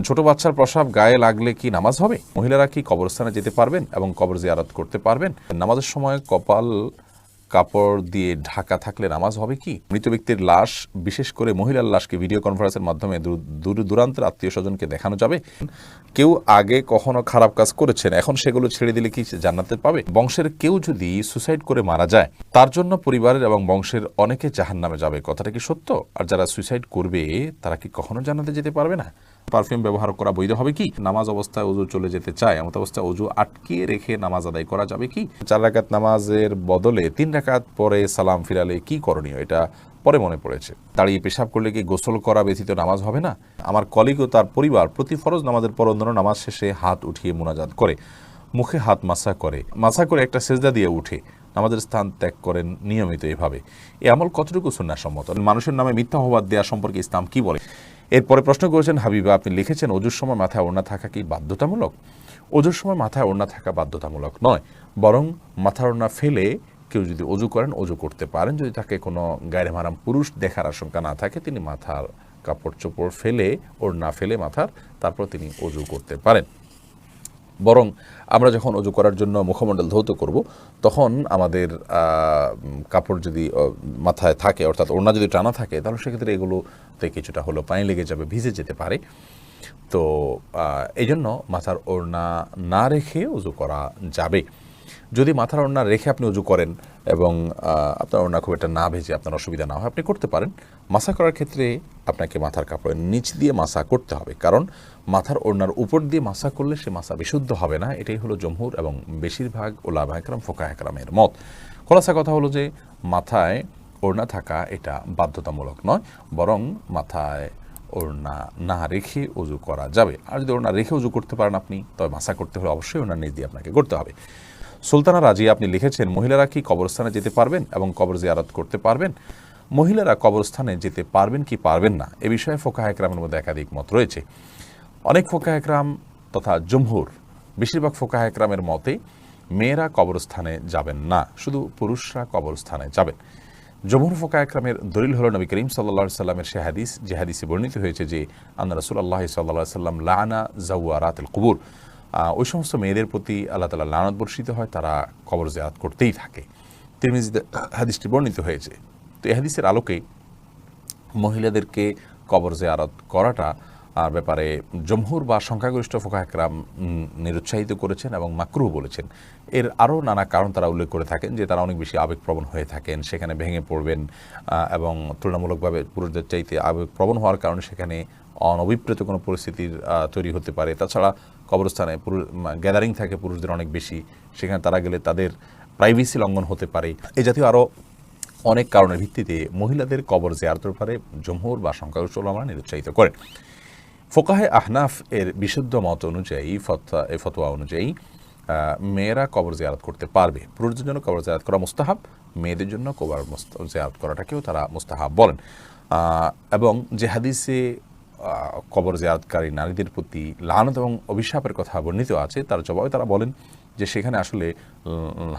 ছোট বাচ্চার প্রসাব গায়ে লাগলে কি নামাজ হবে? মহিলারা কি কবরস্থানে যেতে পারবেন এবং কবর জিয়ারত করতে পারবেন? নামাজের সময় কপাল কাপড় দিয়ে ঢাকা থাকলে নামাজ হবে কি? মৃত ব্যক্তির লাশ, বিশেষ করে মহিলার লাশকে ভিডিও কনফারেন্সের মাধ্যমে দূর দূরান্তের আত্মীয় স্বজনকে দেখানো যাবে? কেউ আগে কখনো খারাপ কাজ করেছেন, এখন সেগুলো ছেড়ে দিলে কি জান্নাতে পাবে? বংশের কেউ যদি সুসাইড করে মারা যায়, তার জন্য পরিবারের এবং বংশের অনেকে জাহান্নামে যাবে, কথাটা কি সত্য? আর যারা সুসাইড করবে তারা কি কখনো জান্নাতে যেতে পারবে না? পারফিউম ব্যবহার করা বৈধ হবে কি? নামাজ অবস্থায় ওযু চলে যেতে চায়, এমন অবস্থায় ওযু আটকিয়ে রেখে নামাজ আদায় করা যাবে কি? 4 রাকাত নামাজের বদলে 3 রাকাত পরে সালাম ফিরালে কি করণীয়? এটা পরে মনে পড়েছে। দাঁড়িয়ে পেশাব করলে কি গোসল করা ব্যতীত নামাজ হবে না? আমার কলিগ ও তার পরিবার প্রতি ফরজ নামাজের পর অন্যান্য নামাজ শেষে হাত উঠিয়ে মুনাজাত করে, মুখে হাত মাসা করে একটা সেজদা দিয়ে উঠে নামাজের স্থান ত্যাগ করেন নিয়মিত এভাবে। এই আমল কতটুকু সুন্নাহসম্মত? মানুষের নামে মিথ্যা অপবাদ দেওয়া সম্পর্কে ইসলাম কি বলে? এরপরে প্রশ্ন করেছেন হাবিবা, আপনি লিখেছেন ওযুর সময় মাথায় ওড়না থাকা কি বাধ্যতামূলক? ওযুর সময় মাথায় ওড়না থাকা বাধ্যতামূলক নয়, বরং মাথার ওড়না ফেলে কেউ যদি ওযু করেন ওযু করতে পারেন। যদি তাকে কোনো গায়রে মাহরাম পুরুষ দেখার আশঙ্কা না থাকে, তিনি মাথার কাপড় চোপড় ফেলে, ওড়না ফেলে মাথার, তারপর তিনি ওযু করতে পারেন। বরং আমরা যখন ওযু করার জন্য মুখমণ্ডল ধৌত করব, তখন আমাদের কাপড় যদি মাথায় থাকে, অর্থাৎ ওড়না যদি টানা থাকে, তাহলে সেক্ষেত্রে এগুলোতে কিছুটা হলো পানি লেগে যাবে, ভিজে যেতে পারে। তো এই জন্য মাথার ওড়না না রেখে ওযু করা যাবে। যদি মাথার ওড়না রেখে আপনি ওযু করেন এবং আপনার ওড়না খুব একটা না ভেজে আপনার অসুবিধা না হয়, আপনি করতে পারেন। মাসা করার ক্ষেত্রে আপনাকে মাথার কাপড়ের নিচ দিয়ে মাসা করতে হবে, কারণ মাথার ওড়নার উপর দিয়ে মাসা করলে সে মাসা বিশুদ্ধ হবে না। এটাই হলো জমহুর এবং বেশিরভাগ ওলামা একরাম, ফোকাহ একরামের মত। খোলাসা কথা হলো যে মাথায় ওড়না থাকা এটা বাধ্যতামূলক নয়, বরং মাথায় ওড়না না রেখে ওযু করা যাবে। আর যদি ওড়না রেখে ওযু করতে পারেন আপনি, তবে মাসা করতে হলে অবশ্যই ওড়নার নিচ দিয়ে আপনাকে করতে হবে। সুলতানা রাজিয়া, আপনি লিখেছেন মহিলারা কি কবরস্থানে যেতে পারবেন এবং কবর জিয়ারত করতে পারবেন? মহিলারা কবরস্থানে যেতে পারবেন কি পারবেন না, এ বিষয়ে ফোকাহ একরামের মধ্যে একাধিক মত রয়েছে। অনেক ফোকাহ একরাম তথা জমহুর, বেশিরভাগ ফোকাহ একরামের মতে মেয়েরা কবরস্থানে যাবেন না, শুধু পুরুষরা কবরস্থানে যাবেন। জমহুর ফোকাহ একরামের দলিল হলো নবী করিম সাল্লাল্লাহু আলাইহি সাল্লামের সে হাদিস, যে হাদিসে বর্ণিত হয়েছে যে আন্না রাসূলুল্লাহ সাল্লাল্লাহু আলাইহি সাল্লাম লাআনা যাওয়ারাতুল কুবুর, ওই সমস্ত মেয়েদের প্রতি আল্লাহ তাআলা লানত বর্ষিত হয়, তারা কবর জিয়ারত করতেই থাকে। তিরমিজিতে হাদিসটি বর্ণিত হয়েছে। তো এই হাদিসের আলোকে মহিলাদেরকে কবর জিয়ারত করাটা ব্যাপারে জমহুর বা সংখ্যাগরিষ্ঠ ফোকাহ একরাম নিরুৎসাহিত করেছেন এবং মাকরুহ বলেছেন। এর আরও নানা কারণ তারা উল্লেখ করে থাকেন, যে তারা অনেক বেশি আবেগপ্রবণ হয়ে থাকেন, সেখানে ভেঙে পড়বেন এবং তুলনামূলকভাবে পুরুষদের চাইতে আবেগপ্রবণ হওয়ার কারণে সেখানে অনভিপ্রেত কোনো পরিস্থিতির তৈরি হতে পারে। তাছাড়া কবরস্থানে গ্যাদারিং থাকে পুরুষদের অনেক বেশি, সেখানে তারা গেলে তাদের প্রাইভেসি লঙ্ঘন হতে পারে। এই জাতীয় আরও অনেক কারণের ভিত্তিতে মহিলাদের কবর জিয়ারতের ব্যাপারে জমহুর বা সংখ্যাগরিষ্ঠ উলামারা নিরুৎসাহিত করেন। ফোকাহে আহনাফ এর বিশুদ্ধ মত অনুযায়ী, ফতোয়া অনুযায়ী মেয়েরা কবর জিয়ারত করতে পারবে। পুরুষদের জন্য কবর জিয়ারত করা মুস্তাহাব, মেয়েদের জন্য কবর জিয়ারত করাটাকেও তারা মুস্তাহাব বলেন। এবং যে হাদিসে কবর জিয়ারতকারী নারীদের প্রতি লানত এবং অভিশাপের কথা বর্ণিত আছে, তার জবাবে তারা বলেন যে সেখানে আসলে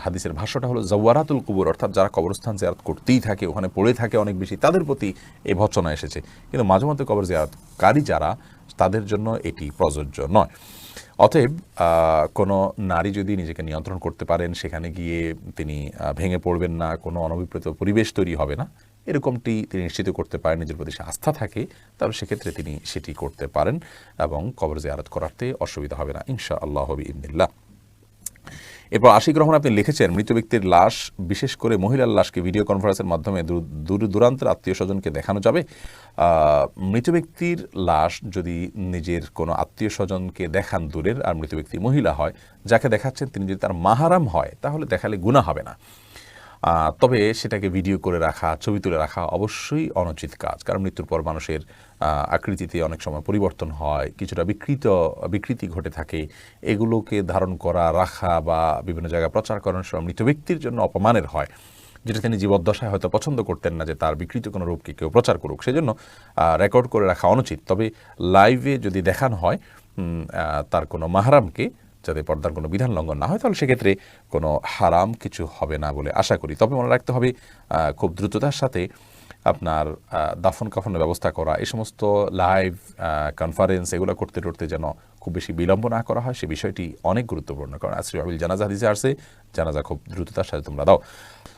হাদিসের ভাষ্যটা হলো যাওয়ারাতুল কুবুর, অর্থাৎ যারা কবরস্থান জিয়ারত করতেই থাকে, ওখানে পড়ে থাকে অনেক বেশি, তাদের প্রতি এই ভৎসনা এসেছে। কিন্তু মাঝে মধ্যে কবর জিয়ারতকারী যারা, তাদের জন্য এটি প্রযোজ্য নয়। অতএব কোনো নারী যদি নিজেকে নিয়ন্ত্রণ করতে পারেন, সেখানে গিয়ে তিনি ভেঙে পড়বেন না, কোনো অনভিপ্রেত পরিবেশ তৈরি হবে না, এরকমটি তিনি নিশ্চিত করতে পারেন, নিজের প্রতি আস্থা থাকে, তাহলে সেক্ষেত্রে তিনি সেটি করতে পারেন এবং কবর জিয়ারত করাতে অসুবিধা হবে না ইনশাআল্লাহ বিইذনিল্লাহ। এরপর আশিক রহমান, আপনি লিখেছেন মৃত ব্যক্তির লাশ, বিশেষ করে মহিলার লাশকে ভিডিও কনফারেন্সের মাধ্যমে দূরান্তের আত্মীয় স্বজনকে দেখানো যাবে? মৃত ব্যক্তির লাশ যদি নিজের কোনো আত্মীয় স্বজনকে দেখান দূরের, আর মৃত ব্যক্তি মহিলা হয়, যাকে দেখাচ্ছেন তিনি যদি তার মাহারাম হয়, তাহলে দেখালে গুনাহ হবে না। তবে সেটাকে ভিডিও করে রাখা, ছবি তুলে রাখা অবশ্যই অনুচিত কাজ, কারণ মৃত্যুর পর মানুষের আকৃতিতে অনেক সময় পরিবর্তন হয়, কিছুটা বিকৃতি ঘটে থাকে। এগুলোকে ধারণ করা, রাখা বা বিভিন্ন জায়গায় প্রচার করার সময় মৃত ব্যক্তির জন্য অপমানের হয়, যেটা তিনি জীবদ্দশায় হয়তো পছন্দ করতেন না, যে তার বিকৃত কোনো রূপকে কেউ প্রচার করুক। সেজন্য রেকর্ড করে রাখা অনুচিত। তবে লাইভে যদি দেখানো হয় তার কোনো মাহরামকে, যাতে পর্দার কোনো বিধান লঙ্ঘন না হয়, তাহলে সেক্ষেত্রে কোনো হারাম কিছু হবে না বলে আশা করি। তবে মনে রাখতে হবে খুব দ্রুততার সাথে আপনার দাফন কাফনের ব্যবস্থা করা, এই সমস্ত লাইভ কনফারেন্স এগুলো করতে করতে যেন খুব বেশি বিলম্ব না করা হয়, সে বিষয়টি অনেক গুরুত্বপূর্ণ। কারণ আসরি আবিল জানাজা হাদিসে আসছে, জানাজা খুব দ্রুততার সাথে তোমরা দাও।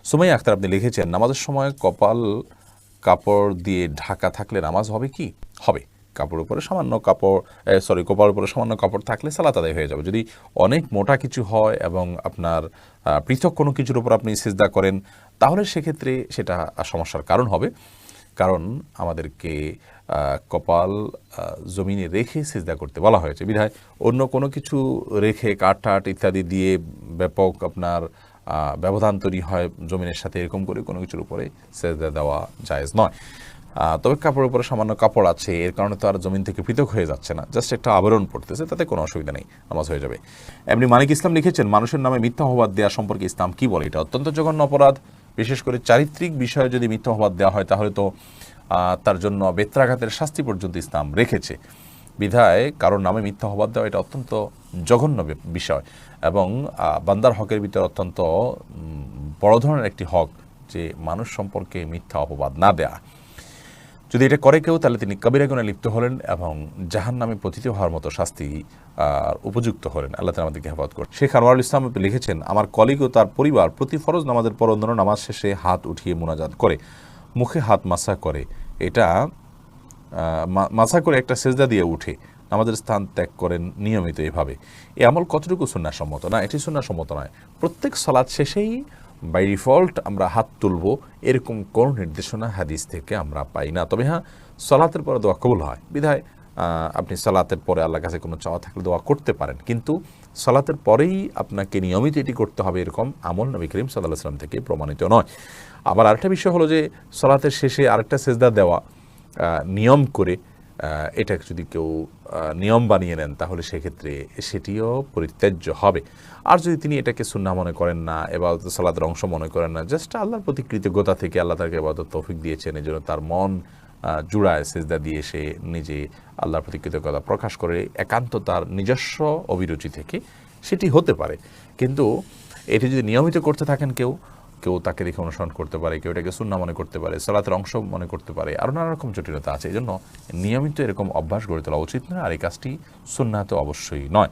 সুমাইয়া আক্তার আপনি লিখেছেন, নামাজের সময় কপাল কাপড় দিয়ে ঢাকা থাকলে নামাজ হবে কি? হবে। কাপড়ের উপরে সামান্য কপালের উপরে সামান্য কাপড় থাকলে সালাত আদায় হয়ে যাবে। যদি অনেক মোটা কিছু হয় এবং আপনার পৃথক কোনো কিছুর উপর আপনি সিজদা করেন, তাহলে সেক্ষেত্রে সেটা সমস্যার কারণ হবে। কারণ আমাদেরকে কপাল জমিনে রেখে সিজদা করতে বলা হয়েছে, বিধায় অন্য কোনো কিছু রেখে কাঠ ইত্যাদি দিয়ে ব্যাপক আপনার ব্যবধান তৈরি হয় জমিনের সাথে, এরকম করে কোনো কিছুর উপরে সিজদা দেওয়া জায়েজ নয়। তবে কাপড়ের উপরে সামান্য কাপড় আছে, এর কারণে তো আর জমিন থেকে পৃথক হয়ে যাচ্ছে না, জাস্ট একটা আবরণ পড়তেছে, তাতে কোনো অসুবিধা নেই, নামাজ হয়ে যাবে। এমনি মানিক ইসলাম লিখেছেন, মানুষের নামে মিথ্যা অপবাদ দেওয়া সম্পর্কে ইসলাম কি বলে? এটা অত্যন্ত জঘন্য অপরাধ। বিশেষ করে চারিত্রিক বিষয়ে যদি মিথ্যা অপবাদ দেওয়া হয়, তাহলে তো তার জন্য বেত্রাঘাতের শাস্তি পর্যন্ত ইসলাম রেখেছে। বিধায় কারোর নামে মিথ্যা অপবাদ দেওয়া এটা অত্যন্ত জঘন্য বিষয়, এবং বান্দার হকের ভিতরে অত্যন্ত বড় ধরনের একটি হক যে মানুষ সম্পর্কে মিথ্যা অপবাদ না দেয়া। যদি এটা করে কেউ, তাহলে তিনি কবিরা গুনাহে লিপ্ত হলেন এবং জাহান্নামে পতিত হওয়ার মতো শাস্তি উপযুক্ত হলেন। আল্লাহ তাআলা আমাদেরকে হেফাজত করুন। শেখ আনোয়ারুল ইসলাম লিখেছেন, আমার কলিগ ও তার পরিবার প্রতি ফরজ নামাজের পর অন্যান্য নামাজ শেষে হাত উঠিয়ে মুনাজাত করে, মুখে হাত মাসা করে, এটা মাসা করে একটা সেজদা দিয়ে উঠে নামাজের স্থান ত্যাগ করেন নিয়মিত এভাবে। এই আমল কতটুকু সুন্নাহসম্মত? না, এটি সুন্নাহসম্মত নয়। প্রত্যেক সালাত শেষেই বাই ডিফল্ট আমরা হাত তুলব, এরকম কোনো নির্দেশনা হাদিস থেকে আমরা পাই না। তবে হ্যাঁ, সালাতের পরে দোয়া কবুল হয়, বিধায় আপনি সালাতের পরে আল্লাহর কাছে কোনো চাওয়া থাকলে দোয়া করতে পারেন, কিন্তু সালাতের পরেই আপনাকে নিয়মিত এটি করতে হবে, এরকম আমল নবী করিম সাল্লাল্লাহু আলাইহি ওয়াসাল্লাম থেকে প্রমাণিত নয়। আবার আরেকটা বিষয় হলো যে সালাতের শেষে আরেকটা সেজদা দেওয়া নিয়ম করে, এটা যদি কেউ নিয়ম বানিয়ে নেন, তাহলে সেক্ষেত্রে সেটিও পরিত্যাজ্য হবে। আর যদি তিনি এটাকে সুন্নাহ মনে করেন না, এবাদত সালাতের অংশ মনে করেন না, জাস্ট আল্লাহর প্রতি কৃতজ্ঞতা থেকে আল্লাহ তাকে এবাদত তৌফিক দিয়েছেন, এই জন্য তার মন জুড়ায় সেজদা দিয়ে সে নিজে আল্লাহর প্রতি কৃতজ্ঞতা প্রকাশ করে, একান্ত তার নিজস্ব অভিরুচি থেকে, সেটি হতে পারে। কিন্তু এটি যদি নিয়মিত করতে থাকেন কেউ তাকে দেখে অনুসরণ করতে পারে, কেউ এটাকে সুন্নাহ মনে করতে পারে, সালাতের অংশ মনে করতে পারে, আরও নানা রকম জটিলতা আছে। এই জন্য নিয়মিত এরকম অভ্যাস গড়ে তোলা উচিত নয়, আর এই কাজটি সুন্নাহ তো অবশ্যই নয়।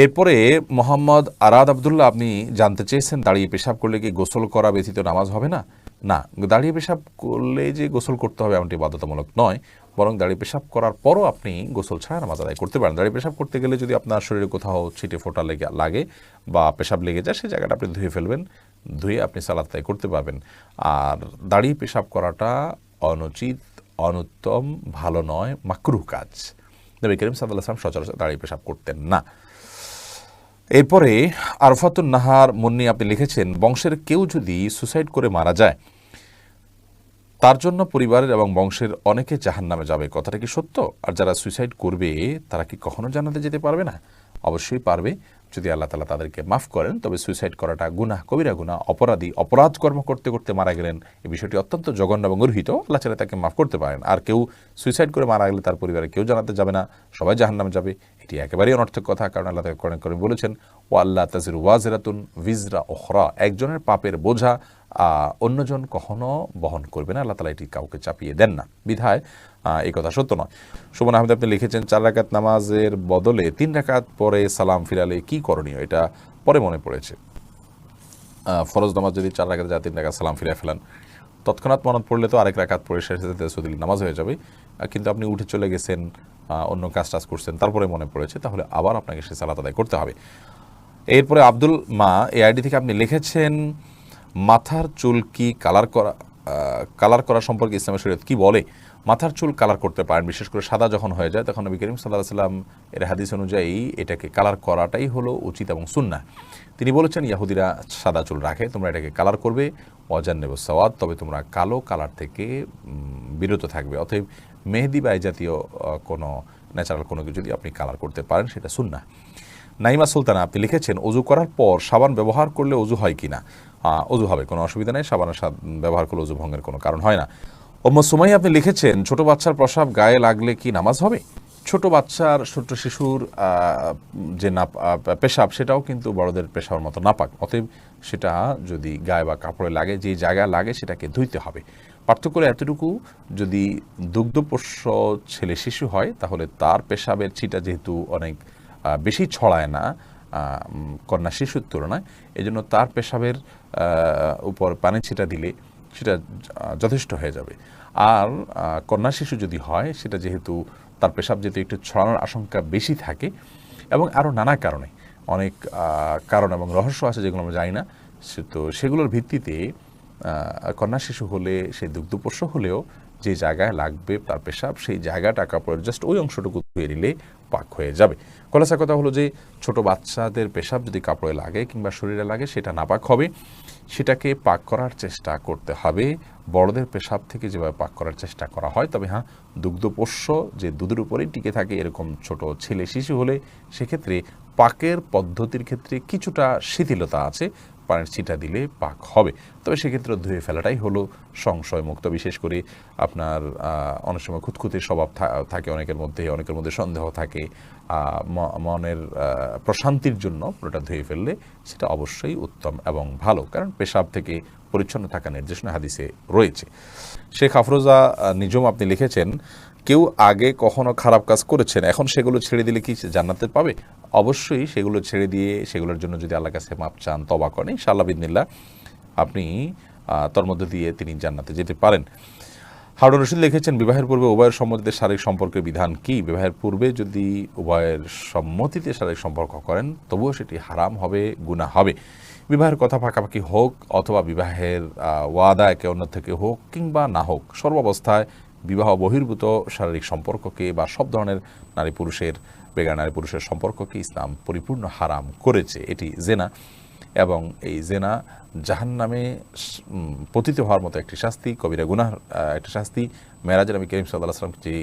এরপরে মোহাম্মদ আরাদ আবদুল্লাহ আপনি জানতে চেয়েছেন, দাঁড়িয়ে পেশাব করলে কি গোসল করা ব্যতীত নামাজ হবে না? না, দাঁড়িয়ে পেশাব করলে যে গোসল করতে হবে এমনটি বাধ্যতামূলক নয়, বরং দাঁড়িয়ে পেশাব করার পরও আপনি গোসল ছাড়া নামাজ আদায় করতে পারেন। দাঁড়িয়ে পেশাব করতে গেলে যদি আপনার শরীরে কোথাও ছিটে ফোঁটা লাগে বা পেশাব লেগে যায়, সেই জায়গাটা আপনি ধুয়ে ফেলবেন, ধুয়ে আপনি সালাত আদায় করতে পারবেন। আর দাঁড়িয়ে পেশাব করাটা অনুচিত, অনুত্তম, ভালো নয়, মাকরুহ কাজ। নবী করিম সাল্লাল্লাহু আলাইহি ওয়াসাল্লাম সচরাচর দাঁড়িয়ে পেশাব করতেন না। এরপরে আরফাতুন নাহার মুন্নি আপনি লিখেছেন, বংশের কেউ যদি সুসাইড করে মারা যায়, তার জন্য পরিবারের এবং বংশের অনেকে জাহান্নামে যাবে, কথাটা কি সত্য? আর যারা সুইসাইড করবে তারা কি কখনো জান্নাতে যেতে পারবে না? অবশ্যই পারবে, যদি আল্লাহ তাআলা তাদেরকে মাফ করেন। তবে সুইসাইড করাটা গুনাহ, কবিরা গুনাহ, অপরাধ কর্ম করতে করতে মারা গেলেন, এই বিষয়টি অত্যন্ত জঘন্য এবং গর্হিত। আল্লাহ চাইলে তাকে মাফ করতে পারেন। আর কেউ সুইসাইড করে মারা গেলে তার পরিবারে কেউ জান্নাতে যাবে না, সবাই জাহান্নামে যাবে, এটি একেবারেই অনর্থক কথা। কারণ আল্লাহ তাআলা কোরআন কারীমে বলেছেন, ওয়া আল্লা তাজিরু ওয়াজিরাতুন উযরা উখরা, একজনের পাপের বোঝা অন্যজন কখনো বহন করবে না, আল্লাহ তাআলা এটি কাউকে চাপিয়ে দেন না, বিধায় এই কথা সত্য নয়। সুমন আহমেদ আপনি লিখেছেন, 4 রাকাত নামাজের বদলে 3 রাকাত পরে সালাম ফিরালে কি করণীয়? এটা পরে মনে পড়েছে। ফরজ নামাজ যদি 4 রাকাত যায়, 3 রাকাত সালাম ফিরে ফেলান, তৎক্ষণাৎ মনে পড়লে তো আরেক রাকাত পরে শেষে তাশাহুদুল নামাজ হয়ে যাবে। কিন্তু আপনি উঠে চলে গেছেন, অন্য কাজ করছেন, তারপরে মনে পড়েছে, তাহলে আবার আপনাকে সে সালাত আদায় করতে হবে। এরপরে আব্দুল মা এই আইডি থেকে আপনি লিখেছেন, মাথার চুল কি কালার করা সম্পর্কে ইসলামের শরীয়ত কি বলে? মাথার চুল কালার করতে পারেন, বিশেষ করে সাদা যখন হয়ে যায়, তখন নবী করিম সাল্লাল্লাহু আলাইহি ওয়াসাল্লাম এর হাদিস অনুযায়ী এটাকে কালার করাটাই হলো উচিত এবং সুন্নাহ। তিনি বলেছেন, ইহুদিরা সাদা চুল রাখে, তোমরা এটাকে কালার করবে, ওয়াজান্নিবুস সাওয়াদ, তবে তোমরা কালো কালার থেকে বিরত থাকবে। অতএব মেহেদি বা এই জাতীয় কোনো ন্যাচারাল কোনো কিছু যদি আপনি কালার করতে পারেন, সেটা সুন্নাহ। নাইমা সুলতানা আপনি লিখেছেন, অজু করার পর সাবান ব্যবহার করলে অজু হয় কিনা? অজু হবে, কোনো অসুবিধা নেই, সাবানের ব্যবহার করলে অজু ভঙ্গের কোনো কারণ হয় না। উম্মু সুমাইয়া আপনি লিখেছেন, ছোট বাচ্চার প্রসাব গায়ে লাগলে কি নামাজ হবে? ছোট শিশুর যে পেশাব, সেটাও কিন্তু বড়দের পেশাবের মতো নাপাক। অতএব সেটা যদি গায়ে বা কাপড়ে লাগে, যে জায়গায় লাগে সেটাকে ধুইতে হবে। পার্থক্য হলো এতটুকু, যদি দুগ্ধপোষ্য ছেলে শিশু হয় তাহলে তার পেশাবের ছিটা যেহেতু অনেক বেশি ছড়ায় না কন্যা শিশুর তুলনায়, এজন্য তার পেশাবের উপর পানি ছিটা দিলে সেটা যথেষ্ট হয়ে যাবে। আর কন্যা শিশু যদি হয়, সেটা যেহেতু তার পেশাব যেহেতু একটু ছড়ানোর আশঙ্কা বেশি থাকে, এবং আরও নানা কারণে অনেক কারণ এবং রহস্য আছে যেগুলো আমরা জানি না, তো সেগুলোর ভিত্তিতে কন্যা শিশু হলে, সে দুগ্ধপোষ্য হলেও যে জায়গায় লাগবে তার পেশাব, সেই জায়গাটা কাপড়ের জাস্ট ওই অংশটুকু ধুয়ে নিলে পাক হয়ে যাবে। খোলাসা কথা হলো যে ছোট বাচ্চাদের পেশাব যদি কাপড়ে লাগে কিংবা শরীরে লাগে, সেটা নাপাক হবে, সেটাকে পাক করার চেষ্টা করতে হবে বড়দের পেশাব থেকে যেভাবে পাক করার চেষ্টা করা হয়। তবে হ্যাঁ, দুগ্ধপোষ্য যে দুধের উপরেই টিকে থাকে এরকম ছোট ছেলে শিশু হলে সেক্ষেত্রে পাকের পদ্ধতির ক্ষেত্রে কিছুটা শিথিলতা আছে, পানির ছিটা দিলে পাক হবে। তবে সেক্ষেত্রে ধুয়ে ফেলাটাই হলো সংশয়মুক্ত। বিশেষ করে আপনার অনেক সময় খুঁতখুঁতে স্বভাব থাকে অনেকের মধ্যে সন্দেহ থাকে, মনের প্রশান্তির জন্য পুরোটা ধুয়ে ফেললে সেটা অবশ্যই উত্তম এবং ভালো, কারণ পেশাব থেকে পরিচ্ছন্ন থাকা নির্দেশনা হাদিসে রয়েছে। শেখ আফরোজা নিজম আপনি লিখেছেন, কেউ আগে কখনো খারাপ কাজ করেছেন, এখন সেগুলো ছেড়ে দিলে কি জান্নাতে পাবে? অবশ্যই সেগুলো ছেড়ে দিয়ে সেগুলোর জন্য যদি আল্লাহর কাছে মাপ চান, তওবা করেন, ইনশাআল্লাহ বিদিনিল্লাহ আপনি তার মধ্যে দিয়ে তিনি জান্নাতে যেতে পারেন। হারুন রশিদ লিখেছেন, বিবাহের পূর্বে উভয়ের সম্মতিতে শারীরিক সম্পর্কের বিধান কি? বিবাহের পূর্বে যদি উভয়ের সম্মতিতে শারীরিক সম্পর্ক করেন তবুও সেটি হারাম হবে, গুনাহ হবে। বিবাহের কথা পাকাপাকি হোক অথবা বিবাহের ওয়াদা একে অন্য থেকে হোক কিংবা না হোক, সর্বাবস্থায় বিবাহ বহির্ভূত শারীরিক সম্পর্ককে বা সব ধরনের নারী পুরুষের বেগার নারী পুরুষের সম্পর্ককে ইসলাম পরিপূর্ণ হারাম করেছে। এটি জেনা, এবং এই জেনা জাহান্নামে পতিত হওয়ার মতো একটি শাস্তি, কবিরা গুনাহ একটা শাস্তি। মেরাজের নবী করিম সাল্লাল্লাহু আলাইহি ওয়াসাল্লাম যে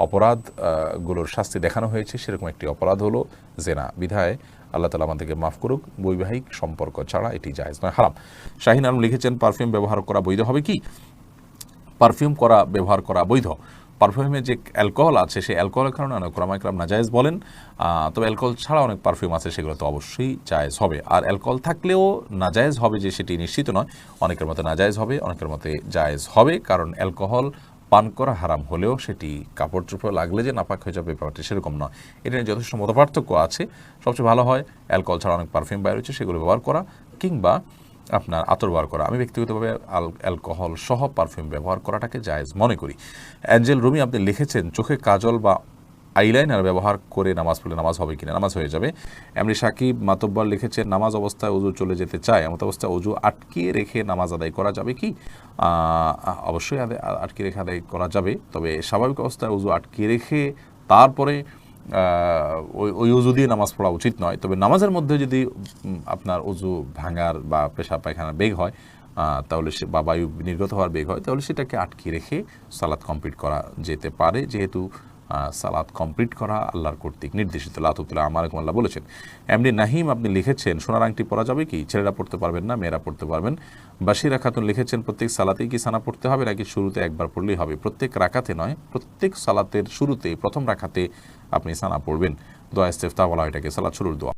অপরাধগুলোর শাস্তি দেখানো হয়েছে সেরকম একটি অপরাধ হলো জেনা। বিধায় আল্লাহ তাআলা আমাদেরকে মাফ করুক, বৈবাহিক সম্পর্ক ছাড়া এটি জায়েজ নয়, হারাম। শাহিন আলম লিখেছেন, পারফিউম ব্যবহার করা বৈধ হবে কি? পারফিউম ব্যবহার করা বৈধ। পারফিউমে যে অ্যালকোহল আছে, সেই অ্যালকোহলের কারণে অনেক ওলামা ইকরাম নাজায়েজ বলেন, তবে অ্যালকোহল ছাড়া অনেক পারফিউম আছে, সেগুলো তো অবশ্যই জায়েজ হবে। আর অ্যালকোহল থাকলেও নাজায়েজ হবে যে সেটি নিশ্চিত নয়, অনেকের মতে নাজায়েজ হবে, অনেকের মতে জায়েজ হবে, কারণ অ্যালকোহল পান করা হারাম হলেও সেটি কাপড় চোপড় লাগলে যে নাপাক হয়ে যাবে ব্যাপারটি সেরকম নয়। এটা নিয়ে যথেষ্ট মতপার্থক্য আছে। সবচেয়ে ভালো হয় অ্যালকোহল ছাড়া অনেক পারফিউম বাইরে হচ্ছে সেগুলো ব্যবহার করা, কিংবা আপনার আতর ব্যবহার করা। আমি ব্যক্তিগতভাবে অ্যালকোহল সহ পারফিউম ব্যবহার করাটাকে জায়েজ মনে করি। অ্যাঞ্জেল রুমি আপনি লিখেছেন, চোখে কাজল বা আইলাইনার ব্যবহার করে নামাজ পড়লে নামাজ হবে কিনা? নামাজ হয়ে যাবে। এমনি সাকিব মাতব্বর লিখেছেন, নামাজ অবস্থায় অজু চলে যেতে চায়, এমত অবস্থায় অজু আটকিয়ে রেখে নামাজ আদায় করা যাবে কি? অবশ্যই আটকিয়ে রেখে আদায় করা যাবে, তবে স্বাভাবিক অবস্থায় অজু আটকিয়ে রেখে তারপরে ওই অজু দিয়ে নামাজ পড়া উচিত নয়। তবে নামাজের মধ্যে যদি আপনার অজু ভাঙার বা পেশাব পায়খানার বেগ হয়, তাহলে বা বায়ু নির্গত হওয়ার বেগ হয়, তাহলে সেটাকে আটকে রেখে সালাত কমপ্লিট করা যেতে পারে, যেহেতু সালাত কমপ্লিট করা আল্লাহর কর্তৃক নির্দেশিত। লাতুতুল্লাহ আমারকুম আল্লাহ বলেছেন। এমনি নাহিম আপনি লিখেছেন, সোনার আংটি পরা যাবে কি? ছেলেরা পড়তে পারবেন না, মেয়েরা পড়তে পারবেন। বাশিরা খাতুন লিখেছেন, প্রত্যেক সালাতেই কি সানা পড়তে হবে নাকি শুরুতে একবার পড়লেই হবে? প্রত্যেক রাকাতে নয়, প্রত্যেক সালাতের শুরুতে প্রথম রাকাতে আপনি সানা পড়বেন। দোয়া ইস্তেফতাহ বলা হয় এটাকে, সালাত শুরুর দোয়া।